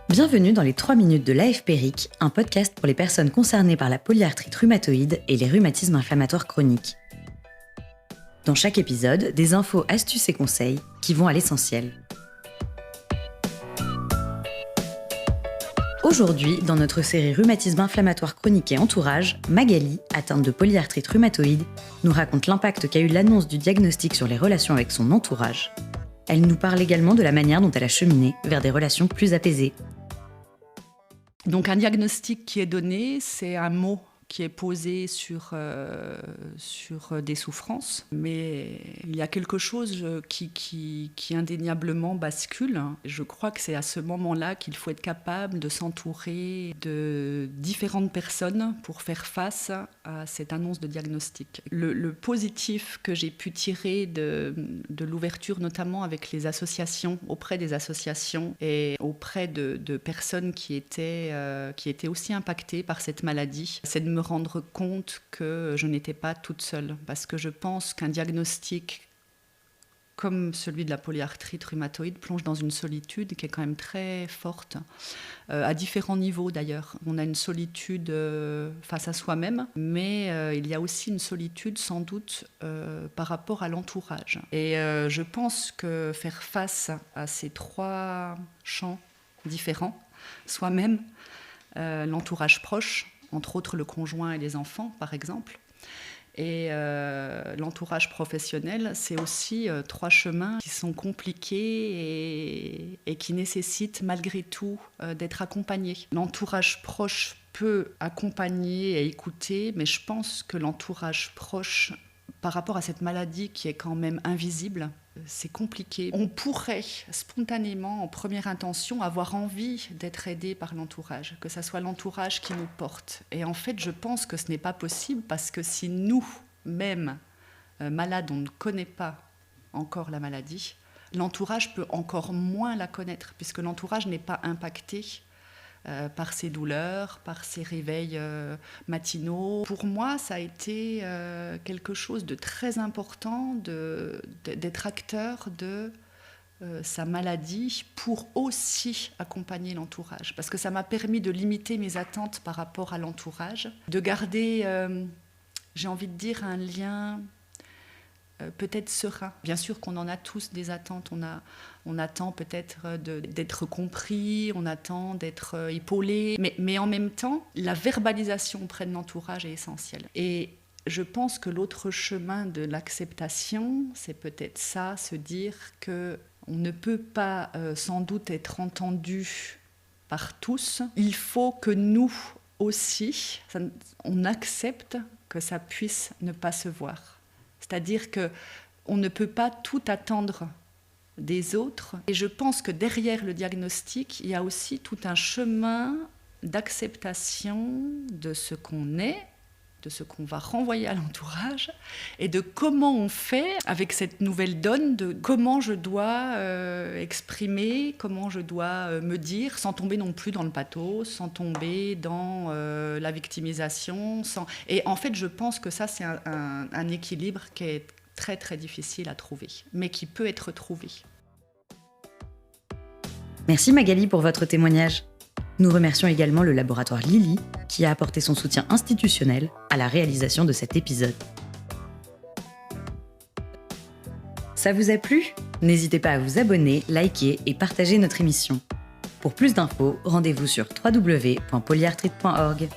Bienvenue dans les 3 minutes de l'AFPRIC, un podcast pour les personnes concernées par la polyarthrite rhumatoïde et les rhumatismes inflammatoires chroniques. Dans chaque épisode, des infos, astuces et conseils qui vont à l'essentiel. Aujourd'hui, dans notre série Rhumatisme inflammatoire chronique et entourage, Magali, atteinte de polyarthrite rhumatoïde, nous raconte l'impact qu'a eu l'annonce du diagnostic sur les relations avec son entourage. Elle nous parle également de la manière dont elle a cheminé vers des relations plus apaisées. Donc un diagnostic qui est donné, c'est un mot qui est posé sur des souffrances. Mais il y a quelque chose qui indéniablement bascule. Je crois que c'est à ce moment-là qu'il faut être capable de s'entourer de différentes personnes pour faire face à cette annonce de diagnostic. Le positif que j'ai pu tirer de l'ouverture, notamment avec les associations, auprès des associations et auprès de personnes qui étaient aussi impactées par cette maladie, c'est de me rendre compte que je n'étais pas toute seule. Parce que je pense qu'un diagnostic comme celui de la polyarthrite rhumatoïde plonge dans une solitude qui est quand même très forte, à différents niveaux d'ailleurs. On a une solitude face à soi-même, mais il y a aussi une solitude sans doute par rapport à l'entourage. Et je pense que faire face à ces 3 champs différents, soi-même, l'entourage proche, entre autres le conjoint et les enfants, par exemple. Et l'entourage professionnel, c'est aussi 3 chemins qui sont compliqués et qui nécessitent malgré tout d'être accompagnés. L'entourage proche peut accompagner et écouter, mais je pense que l'entourage proche, par rapport à cette maladie qui est quand même invisible, c'est compliqué. On pourrait spontanément, en première intention, avoir envie d'être aidé par l'entourage, que ce soit l'entourage qui nous porte. Et en fait, je pense que ce n'est pas possible parce que si nous-mêmes, malades, on ne connaît pas encore la maladie, l'entourage peut encore moins la connaître puisque l'entourage n'est pas impacté par ses douleurs, par ses réveils matinaux. Pour moi, ça a été quelque chose de très important d'être acteur de sa maladie pour aussi accompagner l'entourage. Parce que ça m'a permis de limiter mes attentes par rapport à l'entourage, de garder, j'ai envie de dire, un lien peut-être serein. Bien sûr qu'on en a tous des attentes, on attend peut-être d'être compris, on attend d'être épaulé, mais en même temps, la verbalisation auprès de l'entourage est essentielle. Et je pense que l'autre chemin de l'acceptation, c'est peut-être ça, se dire qu'on ne peut pas sans doute être entendu par tous. Il faut que nous aussi, on accepte que ça puisse ne pas se voir. C'est-à-dire qu'on ne peut pas tout attendre des autres. Et je pense que derrière le diagnostic, il y a aussi tout un chemin d'acceptation de ce qu'on est, de ce qu'on va renvoyer à l'entourage, et de comment on fait avec cette nouvelle donne, de comment je dois exprimer, comment je dois me dire, sans tomber non plus dans le pathos, sans tomber dans la victimisation. Et en fait, je pense que ça, c'est un équilibre qui est très, très difficile à trouver, mais qui peut être trouvé. Merci Magali pour votre témoignage. Nous remercions également le laboratoire Lilly qui a apporté son soutien institutionnel à la réalisation de cet épisode. Ça vous a plu ? N'hésitez pas à vous abonner, liker et partager notre émission. Pour plus d'infos, rendez-vous sur www.polyarthrite.org.